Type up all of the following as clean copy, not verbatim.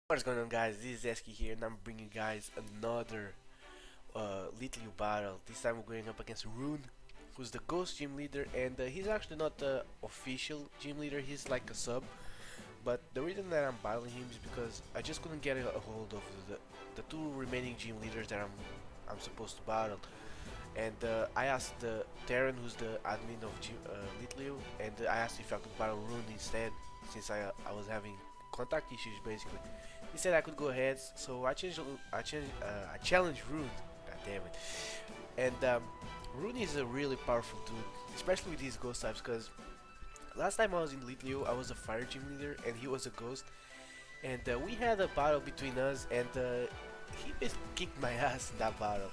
What's going on, guys? This is Esquilo here, and I'm bringing you guys another LITHEO battle. This time we're going up against Rune, who's the ghost gym leader, and he's actually not the official gym leader, he's like a sub. But the reason that I'm battling him is because I just couldn't get a hold of the two remaining gym leaders that I'm supposed to battle. And I asked the Terran, who's the admin of LITHEO, and I asked if I could battle Rune instead, since I was having contact issues basically. He said I could go ahead, so I challenged Rune. God damn it! And Rune is a really powerful dude, especially with these ghost types. Because last time I was in LITHEO, I was a fire gym leader and he was a ghost, and we had a battle between us, and he basically kicked my ass in that battle.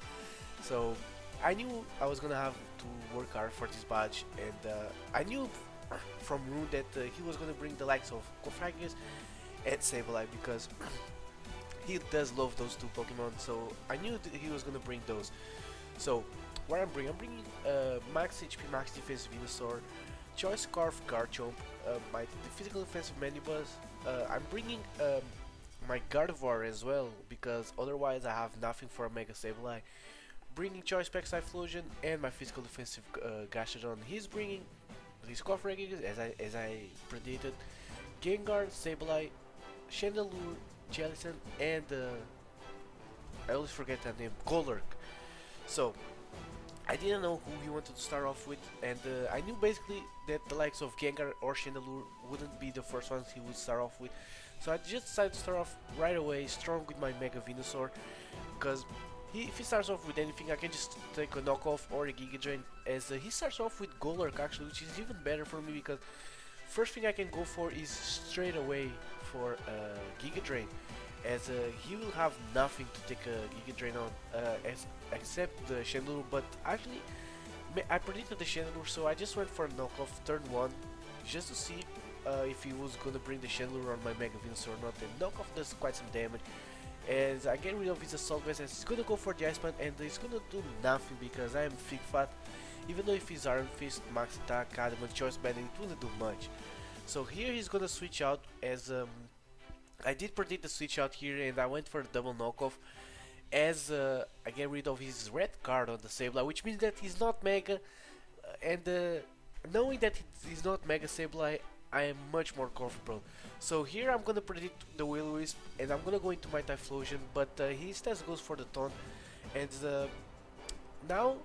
So I knew I was gonna have to work hard for this badge, and I knew from Rune that he was gonna bring the likes of GameFreak and Sableye because he does love those two Pokemon. So I knew that he was gonna bring those. So what I'm bringing Max HP, Max Defense Venusaur, Choice Scarf Garchomp, my the physical defensive Manibuzz. I'm bringing my Gardevoir as well because otherwise I have nothing for a Mega Sableye. Bringing Choice Specs Typhlosion and my physical defensive Gastrodon. He's bringing his Scarf Regigas as I predicted. Gengar, Sableye, Chandelure, Jellicent, and I always forget that name, Golurk. So I didn't know who he wanted to start off with, and I knew basically that the likes of Gengar or Chandelure wouldn't be the first ones he would start off with. So I just decided to start off right away, strong with my Mega Venusaur, because if he starts off with anything, I can just take a knockoff or a Giga Drain. As he starts off with Golurk actually, which is even better for me because first thing I can go for is straight away for Giga Drain, as he will have nothing to take a Giga Drain on, except the Chandelure. But actually, I predicted the Chandelure, so I just went for a knockoff turn 1, just to see if he was gonna bring the Chandelure on my Mega Venusaur or not. And knockoff does quite some damage, as I get rid of his Assault Vest, and he's gonna go for the Ice Plant, and he's gonna do nothing because I am Thick Fat. Even though if he's Iron Fist, Max Attack, Adamant, Choice Band, it wouldn't do much. So here he's gonna switch out, as I did predict the switch out here, and I went for a double knockoff, as I get rid of his red card on the Sableye, which means that he's not Mega, and knowing that he's not Mega Sableye, I am much more comfortable. So here I'm gonna predict the Will-O-Wisp, and I'm gonna go into my Typhlosion, but he instead goes for the Taunt, and now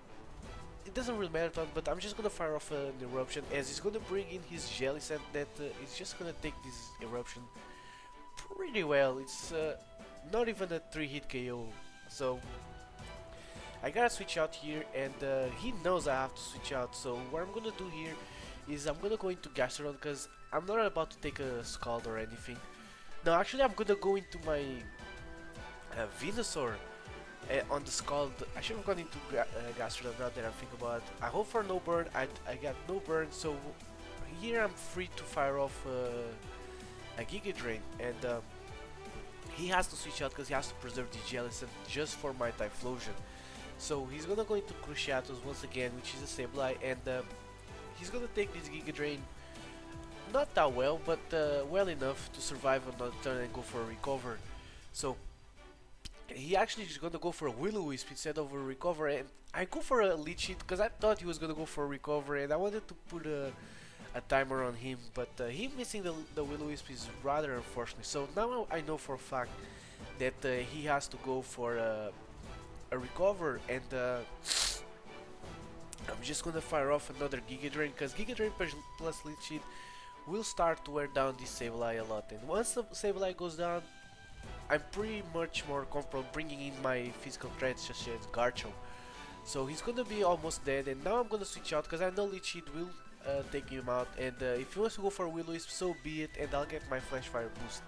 it doesn't really matter Taunt, but I'm just gonna fire off an Eruption, as he's gonna bring in his Jellicent that is just gonna take this Eruption pretty well. It's not even a 3-hit KO, so I gotta switch out here, and he knows I have to switch out. So what I'm gonna do here is I'm gonna go into Gastrodon because I'm not about to take a Scald or anything. No, actually I'm gonna go into my Venusaur on the Scald. I should have gone into Gastrodon now that I think about it. I hope for no burn. I got no burn, so here I'm free to fire off a Giga Drain, and he has to switch out because he has to preserve the Jellicent just for my Typhlosion. So he's gonna go into Cruciatus once again, which is a Sableye, and he's gonna take this Giga Drain not that well, but well enough to survive another turn and go for a Recover. So he actually is gonna go for a Will-O-Wisp instead of a Recover, and I go for a Leech Seed because I thought he was gonna go for a Recover, and I wanted to put a timer on him, but him missing the Will-O-Wisp is rather unfortunate. So now I know for a fact that he has to go for a Recover, and I'm just gonna fire off another Giga Drain because Giga Drain plus Leech Seed will start to wear down this Sableye a lot, and once the Sableye goes down, I'm pretty much more comfortable bringing in my physical threats such as Garchomp. So he's gonna be almost dead, and now I'm gonna switch out because I know Leech Seed will take him out, and if he wants to go for Will-O-Wisp, so be it, and I'll get my Flash Fire boost.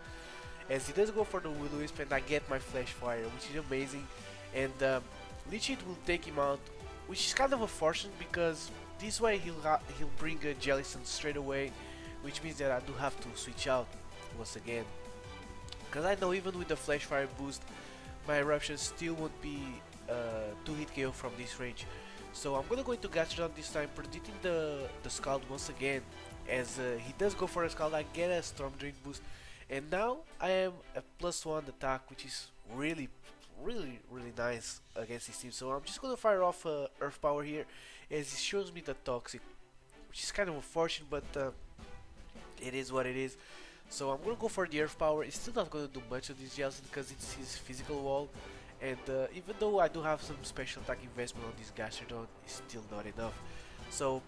As he does go for the Will-O-Wisp, and I get my Flash Fire, which is amazing, and Leech Seed will take him out, which is kind of unfortunate because this way he'll bring a Jellicent straight away, which means that I do have to switch out once again. Because I know even with the Flash Fire boost, my Eruption still won't be 2-hit KO from this range. So I'm gonna go into Gastrodon this time, predicting the Scald once again, as he does go for a Scald. I get a Storm Drain boost, And now I am a +1 attack, which is really nice against this team. So I'm just gonna fire off Earth Power here, as it shows me the Toxic, which is kind of unfortunate, but it is what it is. So I'm gonna go for the Earth Power. It's still not gonna do much of this Jellicent because it's his physical wall, and even though I do have some special attack investment on this Gastrodon, it's still not enough. So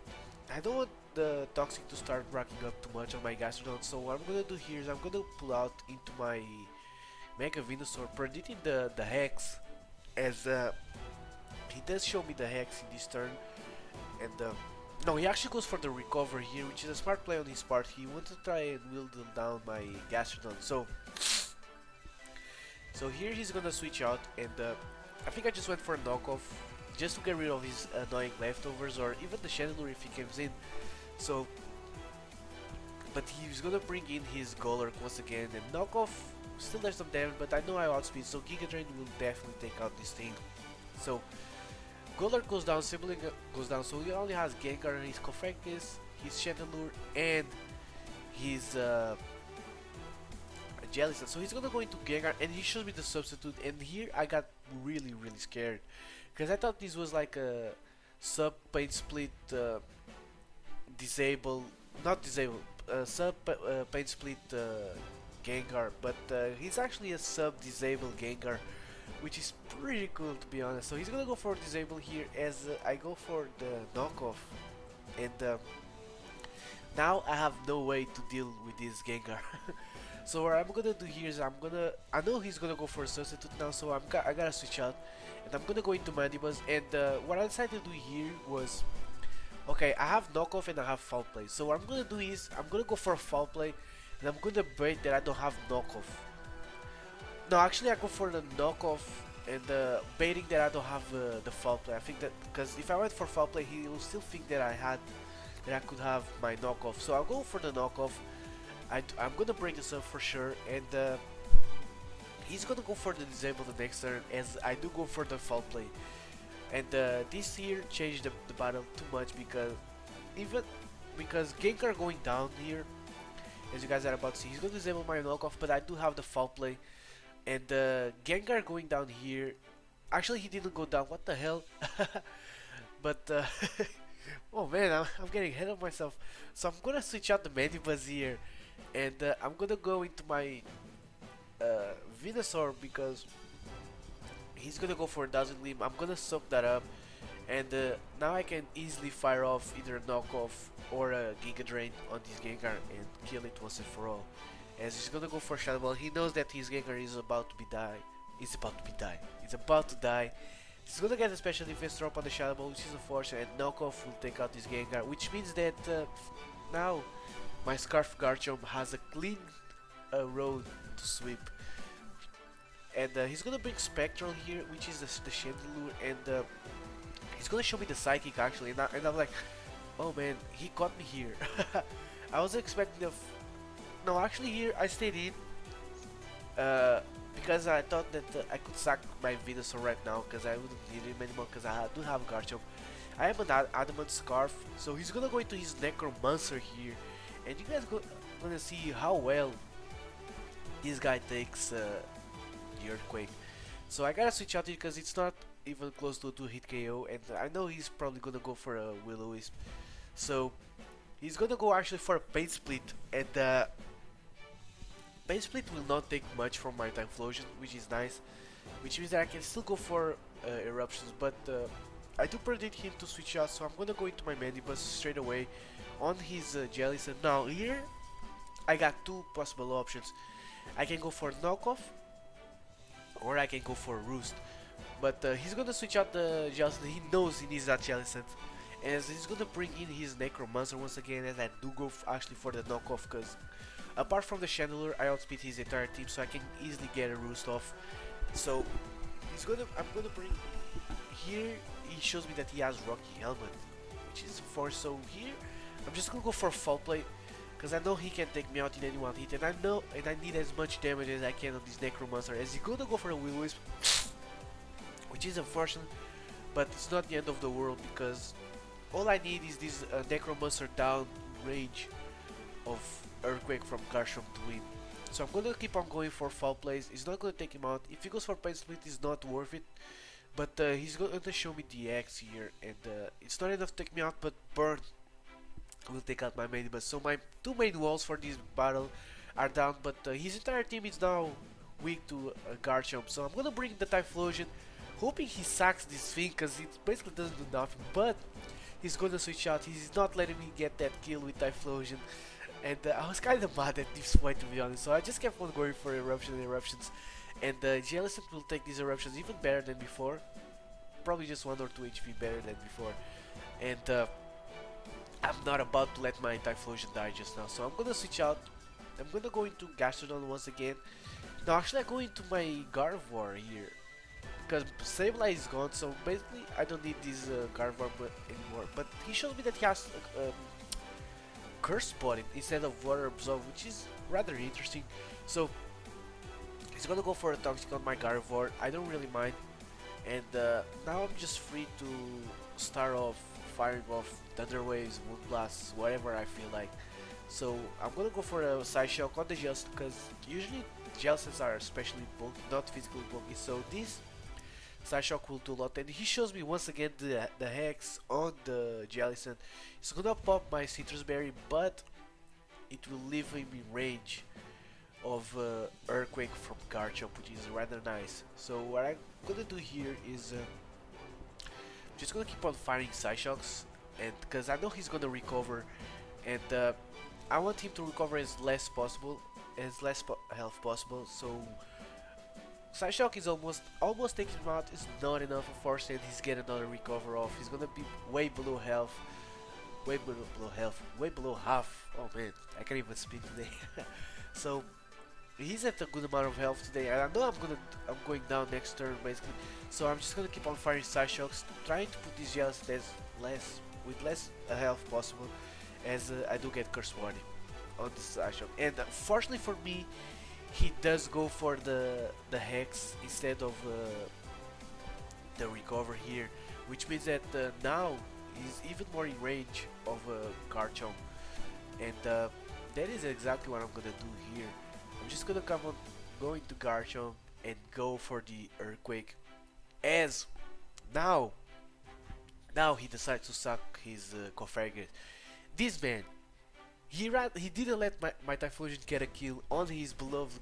I don't want the Toxic to start racking up too much on my Gastrodon, so what I'm gonna do here is I'm gonna pull out into my Mega Venusaur, predicting the Hex, as he does show me the Hex in this turn, and no, he actually goes for the Recover here, which is a smart play on his part. He wants to try and whittle down my Gastrodon, so here he's gonna switch out, and I think I just went for a knockoff, just to get rid of his annoying leftovers, or even the Chandelure if he comes in. So, but he's gonna bring in his Golurk once again, and knockoff still does some damage, but I know I outspeed, so Giga Drain will definitely take out this thing. So Golurk goes down, Sibling goes down, so he only has Gengar, his Cofagnis, his Chandelure, and his Jellicent. So he's gonna go into Gengar, and he shows me the substitute, and here I got really scared, because I thought this was like a sub paint split not disable, sub paint split Gengar, but he's actually a sub disable Gengar, which is pretty cool to be honest. So he's gonna go for disable here, as I go for the knockoff, and now I have no way to deal with this Gengar. So what I'm gonna do here is I know he's gonna go for a substitute now, so I gotta switch out, and I'm gonna go into Mandibuzz, and what I decided to do here was, okay, I have knockoff and I have foul play, so what I'm gonna do is I'm gonna go for a foul play, and I'm gonna bait that I don't have knockoff. No, actually I go for the knockoff and baiting that I don't have the foul play. I think that because if I went for foul play, he will still think that I could have my knockoff. So I'll go for the knockoff. I'm gonna break this up for sure, and he's gonna go for the disable the next turn, as I do go for the foul play. And this here changed the battle too much, because Gengar going down here, as you guys are about to see, he's gonna disable my knockoff, but I do have the foul play. And Gengar going down here, actually he didn't go down, what the hell? But oh man, I'm getting ahead of myself. So I'm gonna switch out the Mandibuzz here, and I'm gonna go into my Venusaur, because he's gonna go for a Dazzling Gleam. I'm gonna soak that up, and now I can easily fire off either a knockoff or a Giga Drain on this Gengar and kill it once and for all. As he's gonna go for Shadow Ball, he knows that his Gengar is about to die. It's about to die. He's gonna get a special defense drop on the Shadow Ball, which is unfortunate, and knockoff will take out this Gengar, which means that now my Scarf Garchomp has a clean road to sweep. And he's gonna bring Spectral here, which is the Chandelure, and he's gonna show me the Psychic actually, and I'm like, oh man, he caught me here. I was expecting no, actually here I stayed in, because I thought that I could sack my Venusaur right now, because I wouldn't need him anymore, because I do have Garchomp. I have an Adamant Scarf, so he's gonna go into his Necromancer here, and you guys gonna see how well this guy takes the Earthquake. So I gotta switch out here, because it's not even close to a 2-hit KO, and I know he's probably gonna go for a Will-O-Wisp. So he's gonna go actually for a Pain Split, and Pain Split will not take much from my Typhlosion, which is nice, which means that I can still go for Eruptions, but I do predict him to switch out, so I'm gonna go into my Mandibuzz straight away on his Jellicent. Now here I got two possible options. I can go for knockoff, or I can go for Roost, but he's gonna switch out the Jellicent. He knows he needs that Jellicent, and he's gonna bring in his Necromancer once again, and I do go actually for the knockoff, because apart from the Chandelure, I outspeed his entire team, so I can easily get a Roost off. So I'm gonna bring here. He shows me that he has Rocky Helmet, which is 4. So here I'm just gonna go for foul play, because I know he can take me out in any one hit, and I need as much damage as I can on this Necromancer, as he's gonna go for a Will-O-Wisp, which is unfortunate, but it's not the end of the world, because all I need is this Necromancer down range of Earthquake from Garchomp to win. So I'm gonna keep on going for foul plays. It's not gonna take him out. If he goes for pain split, it's not worth it. But he's gonna show me the X here, and it's not enough to take me out. But burn will take out my main. But so my two main walls for this battle are down. But his entire team is now weak to Garchomp. So I'm gonna bring the Typhlosion, hoping he sacks this thing, because it basically doesn't do nothing. But he's gonna switch out. He's not letting me get that kill with Typhlosion. And I was kind of mad at this point, to be honest. So I just kept on going for eruptions. And Jellicent will take these eruptions even better than before. Probably just 1 or 2 HP better than before. And I'm not about to let my Typhlosion die just now. So I'm gonna switch out. I'm gonna go into Gastrodon once again. No, actually I go into my Gardevoir here. Because Sableye is gone, so basically I don't need this Gardevoir anymore. But he shows me that he has Curse Spotting instead of Water Absorb, which is rather interesting. So he's gonna go for a Toxic on my Gardevoir. I don't really mind. And now I'm just free to start off firing off Thunder Waves, Moon Blasts, whatever I feel like. So I'm gonna go for a Side Shock on the Jellicent, because usually Jellicents are especially bulky, not physically bulky. So this Side Shock will do a lot, and he shows me once again the Hex on the Jellicent. It's gonna pop my Citrus Berry, but it will leave him in range of Earthquake from Garchomp, which is rather nice. So what I'm gonna do here is just gonna keep on firing Side Shocks, and because I know he's gonna recover, and I want him to recover as less health possible. So Side Shock is almost taking him out. It's not enough, unfortunately. He's getting another recover off. He's gonna be way below health, way below half. Oh man, I can't even speak today. So he's at a good amount of health today, and I know I'm going down next turn basically. So I'm just gonna keep on firing Side Shocks, trying to put these Jellicent as with less health possible, as I do get Curse Warning on the Side Shock. And fortunately for me, he does go for the Hex instead of the recover here, which means that now he's even more in range of Garchomp, and that is exactly what I'm gonna do here. I'm just gonna come on, go into Garchomp and go for the Earthquake, as now he decides to suck his Cofagrigus. This man, he didn't let my Typhlosion get a kill on his beloved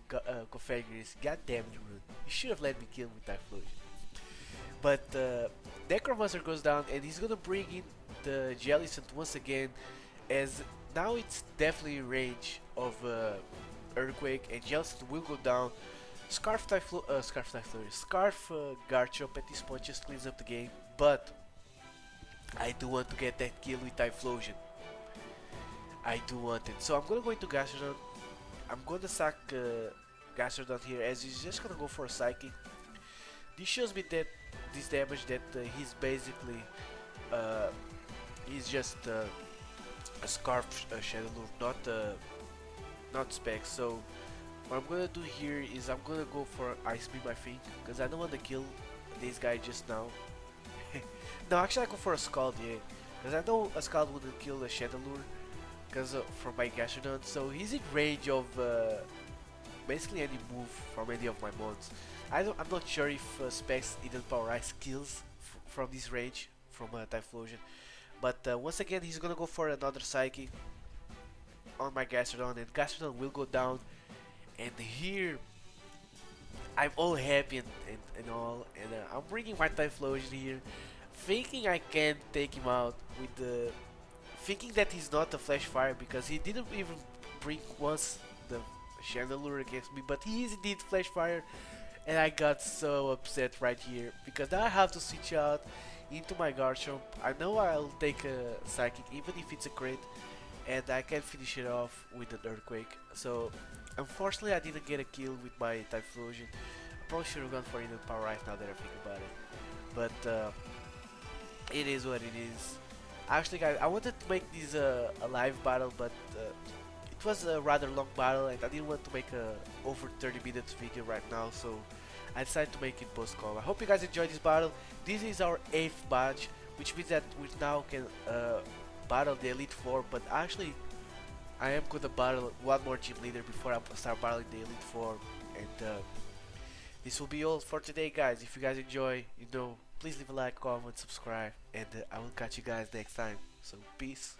Cofagrigus. God damn it, Rune. He should have let me kill with Typhlosion. But Necromancer goes down, and he's gonna bring in the Jellicent once again, as now it's definitely in range of Earthquake, and Jellicent will go down. Scarf Garchomp at this point just cleans up the game, but I do want to get that kill with Typhlosion. I do want it. So I'm gonna go into Gastrodon. I'm gonna sack Gastrodon here, as he's just gonna go for a Psychic. This shows me that this damage that he's basically he's just a Scarf Shadowlure, not Specs. So what I'm gonna do here is I'm gonna go for Ice Beam, I think, because I don't want to kill this guy just now. No, actually I go for a Scald, yeah, because I know a Scald wouldn't kill a Shadowlure because from my Gastrodon. So he's in range of basically any move from any of my mons. I'm not sure if Specs even Power Ice kills from this range from Typhlosion, but once again he's gonna go for another Psychic on my Gastrodon, and Gastrodon will go down. And here I'm all happy and all, and I'm bringing my Typhlosion here, thinking I can take him out with the thinking that he's not a Flash Fire, because he didn't even bring once the Chandelure against me, but he is indeed Flash Fire. And I got so upset right here, because now I have to switch out into my Garchomp. I know I'll take a Psychic even if it's a crit, and I can finish it off with an Earthquake. So unfortunately I didn't get a kill with my Typhlosion. I probably should have gone for Hidden Power right now that I think about it. But it is what it is. Actually guys, I wanted to make this a live battle, but it was a rather long battle, and I didn't want to make a over 30 minutes video right now, so I decided to make it post-com. I hope you guys enjoyed this battle. This is our 8th badge, which means that we now can battle the Elite Four. But actually I am gonna battle one more gym leader before I start battling the Elite Four, and this will be all for today, guys. If you guys enjoy, please leave a like, comment, subscribe, and I will catch you guys next time. So peace.